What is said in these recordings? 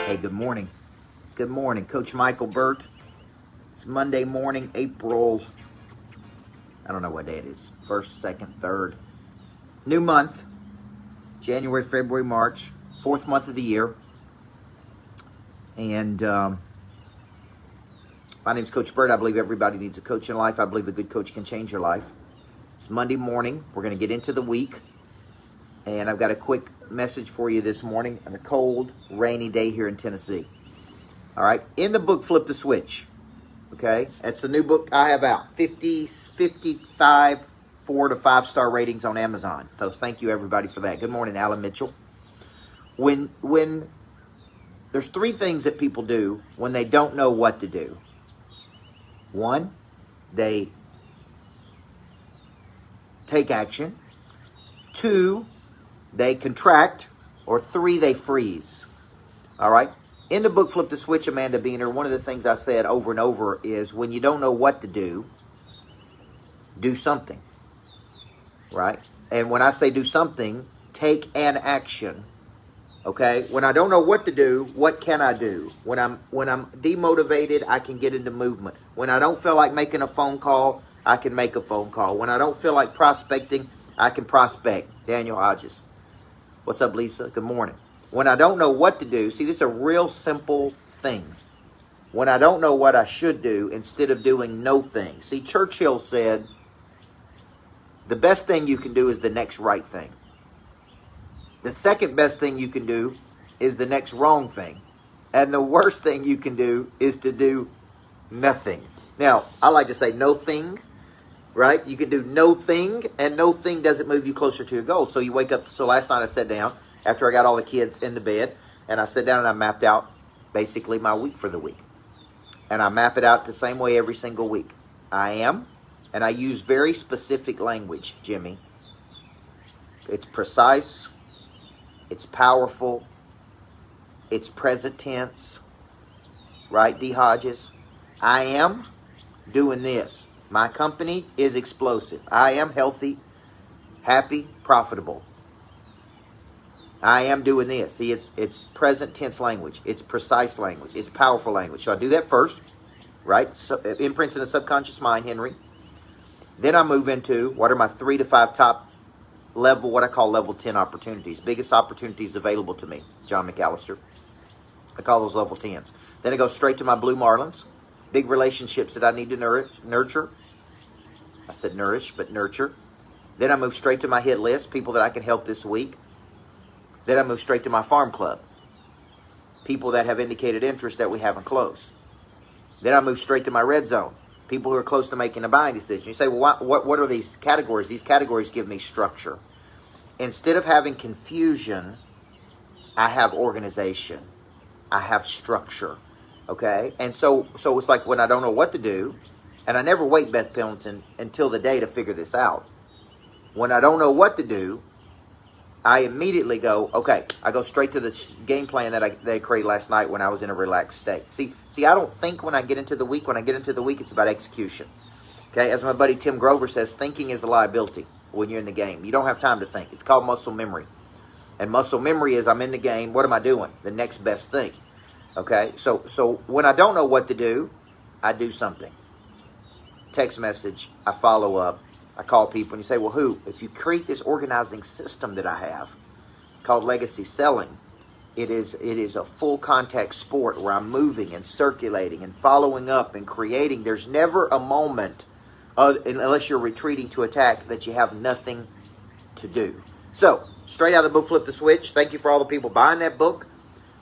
Hey, good morning. Good morning, Coach Micheal Burt. It's Monday morning, April, I don't know what day it is, 1st, 2nd, 3rd. New month, January, February, March, 4th month of the year. And my name's Coach Burt. I believe everybody needs a coach in life. I believe a good coach can change your life. It's Monday morning. We're going to get into the week. And I've got a quick message for you this morning on a cold, rainy day here in Tennessee. All right, in the book, Flip the Switch. Okay, that's the new book I have out. 55 4 to 5 star ratings on Amazon. So thank you everybody for that. Good morning, Alan Mitchell. When there's three things that people do when they don't know what to do. One, they take action. Two, they contract. Or three, they freeze. All right. In the book, Flip the Switch, Amanda Beener, one of the things I said over and over is when you don't know what to do something, right? And when I say do something, take an action, okay? When I don't know what to do, what can I do? When I'm demotivated, I can get into movement. When I don't feel like making a phone call, I can make a phone call. When I don't feel like prospecting, I can prospect. Daniel Hodges. What's up, Lisa? Good morning. When I don't know what to do, see, this is a real simple thing. When I don't know what I should do, instead of doing no thing. See, Churchill said, the best thing you can do is the next right thing. The second best thing you can do is the next wrong thing. And the worst thing you can do is to do nothing. Now, I like to say no thing, right? You can do no thing, and no thing doesn't move you closer to your goal. So you wake up, so last night I sat down, after I got all the kids in the bed, and I sat down and I mapped out basically my week for the week. And I map it out the same way every single week. I am, and I use very specific language, Jimmy. It's precise, it's powerful, it's present tense, right, D. Hodges? I am doing this. My company is explosive. I am healthy, happy, profitable. I am doing this. See, it's present tense language. It's precise language. It's powerful language. So I do that first, right? So, imprints in the subconscious mind, Henry. Then I move into what are my 3 to 5 top level, what I call level 10 opportunities. Biggest opportunities available to me, John McAllister. I call those level 10s. Then I go straight to my blue marlins. Big relationships that I need to nurture. I said nourish, but nurture. Then I move straight to my hit list, people that I can help this week. Then I move straight to my farm club. People that have indicated interest that we haven't closed. Then I move straight to my red zone. People who are close to making a buying decision. You say, well, what are these categories? These categories give me structure. Instead of having confusion, I have organization. I have structure. Okay? And so it's like when I don't know what to do, and I never wait, Beth Pendleton, until the day to figure this out. When I don't know what to do, I immediately go, okay, I go straight to the game plan that I created last night when I was in a relaxed state. See, I don't think when I get into the week. When I get into the week, it's about execution. Okay, as my buddy Tim Grover says, thinking is a liability when you're in the game. You don't have time to think. It's called muscle memory. And muscle memory is I'm in the game. What am I doing? The next best thing. Okay, so when I don't know what to do, I do something. Text message, I follow up. I call people and you say, well, who? If you create this organizing system that I have called legacy selling, it is a full contact sport where I'm moving and circulating and following up and creating. There's never a moment, unless you're retreating to attack, that you have nothing to do. So, straight out of the book, Flip the Switch. Thank you for all the people buying that book.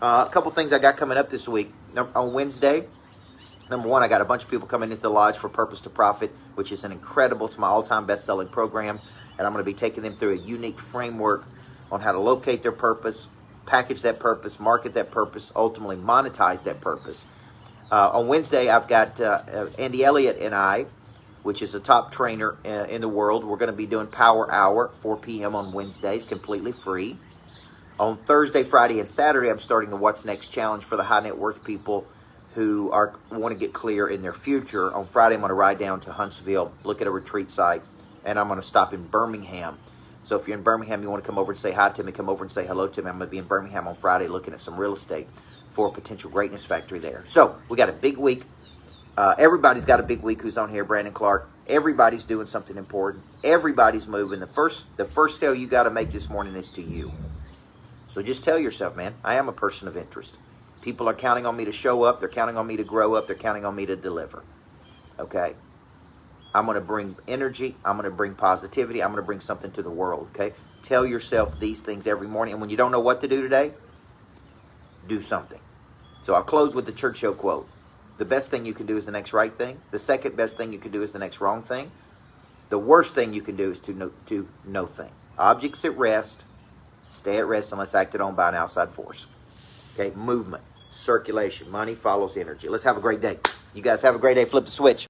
A couple things I got coming up this week. On Wednesday, number one, I got a bunch of people coming into the lodge for Purpose to Profit, which is an incredible, it's my all-time best-selling program. And I'm going to be taking them through a unique framework on how to locate their purpose, package that purpose, market that purpose, ultimately monetize that purpose. On Wednesday, I've got Andy Elliott and I, which is a top trainer in the world. We're going to be doing Power Hour, 4 p.m. on Wednesdays, completely free. On Thursday, Friday, and Saturday, I'm starting the What's Next Challenge for the high net worth people who want to get clear in their future. On Friday, I'm going to ride down to Huntsville, look at a retreat site, and I'm going to stop in Birmingham. So if you're in Birmingham, you want to come over and say hi to me, come over and say hello to me. I'm going to be in Birmingham on Friday looking at some real estate. for Potential Greatness Factory there. So we got a big week. Everybody's got a big week who's on here. Brandon Clark. Everybody's doing something important. Everybody's moving. The first sale you got to make this morning is to you. So just tell yourself, man, I am a person of interest. People are counting on me to show up. They're counting on me to grow up. They're counting on me to deliver. Okay? I'm going to bring energy. I'm going to bring positivity. I'm going to bring something to the world. Okay? Tell yourself these things every morning. And when you don't know what to do today, do something. So I'll close with the church show quote. The best thing you can do is the next right thing. The second best thing you can do is the next wrong thing. The worst thing you can do is to no thing. Objects at rest, stay at rest unless acted on by an outside force. Okay, movement, circulation, money follows energy. Let's have a great day. You guys have a great day. Flip the switch.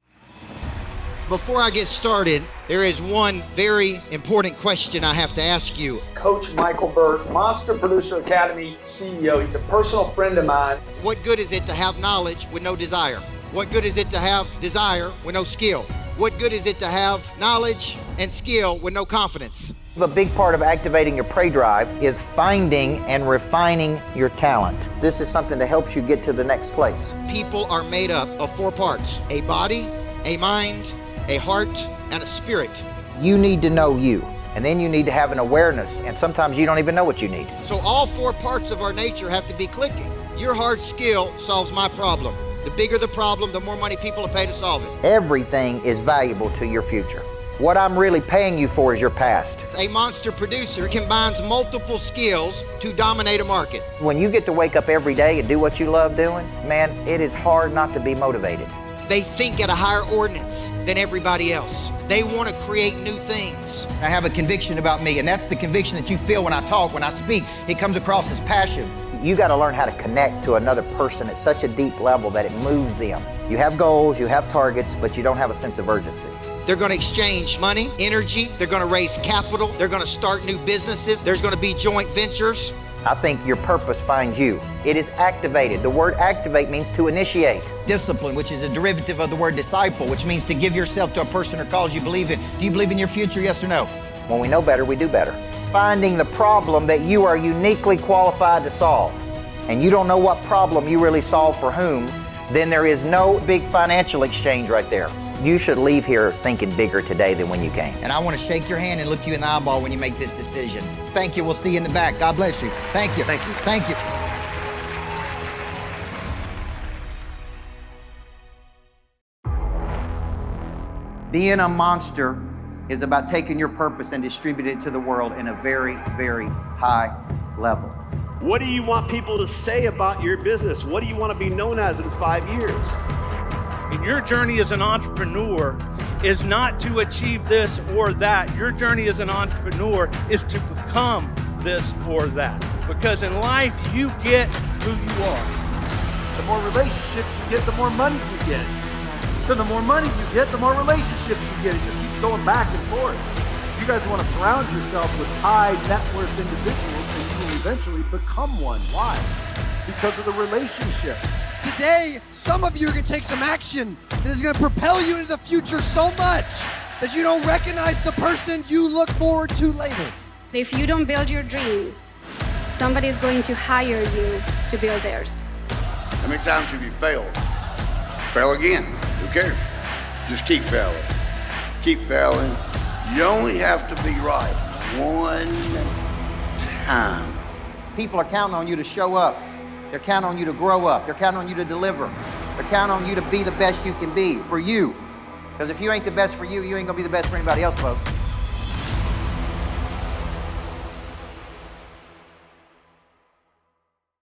Before I get started, there is one very important question I have to ask you. Coach Micheal Burt, Monster Producer Academy CEO. He's a personal friend of mine. What good is it to have knowledge with no desire? What good is it to have desire with no skill? What good is it to have knowledge and skill with no confidence? A big part of activating your prey drive is finding and refining your talent. This is something that helps you get to the next place. People are made up of 4 parts: a body, a mind, a heart, and a spirit. You need to know you, and then you need to have an awareness, and sometimes you don't even know what you need. So all 4 parts of our nature have to be clicking. Your hard skill solves my problem. The bigger the problem, the more money people will pay to solve it. Everything is valuable to your future. What I'm really paying you for is your past. A monster producer combines multiple skills to dominate a market. When you get to wake up every day and do what you love doing, man, it is hard not to be motivated. They think at a higher ordinance than everybody else. They want to create new things. I have a conviction about me, and that's the conviction that you feel when I talk, when I speak. It comes across as passion. You got to learn how to connect to another person at such a deep level that it moves them. You have goals, you have targets, but you don't have a sense of urgency. They're going to exchange money, energy. They're going to raise capital. They're going to start new businesses. There's going to be joint ventures. I think your purpose finds you. It is activated. The word activate means to initiate. Discipline, which is a derivative of the word disciple, which means to give yourself to a person or cause you believe in. Do you believe in your future, yes or no? When we know better, we do better. Finding the problem that you are uniquely qualified to solve, and you don't know what problem you really solve for whom, then there is no big financial exchange right there. You should leave here thinking bigger today than when you came. And I want to shake your hand and look you in the eyeball when you make this decision. Thank you. We'll see you in the back. God bless you. Thank you. Thank you. Thank you. Being a monster is about taking your purpose and distributing it to the world in a very, very high level. What do you want people to say about your business? What do you want to be known as in 5 years? And your journey as an entrepreneur is not to achieve this or that. Your journey as an entrepreneur is to become this or that. Because in life, you get who you are. The more relationships you get, the more money you get. Then the more money you get, the more relationships you get. It just keeps going back and forth. You guys want to surround yourself with high net worth individuals, and you will eventually become one. Why? Because of the relationship. Today, some of you are going to take some action that is going to propel you into the future so much that you don't recognize the person you look forward to later. If you don't build your dreams, somebody is going to hire you to build theirs. How many times have you failed? Fail again. Who cares? Just keep failing. Keep failing. You only have to be right one time. People are counting on you to show up. They're counting on you to grow up. They're counting on you to deliver. They're counting on you to be the best you can be for you. Because if you ain't the best for you, you ain't going to be the best for anybody else, folks.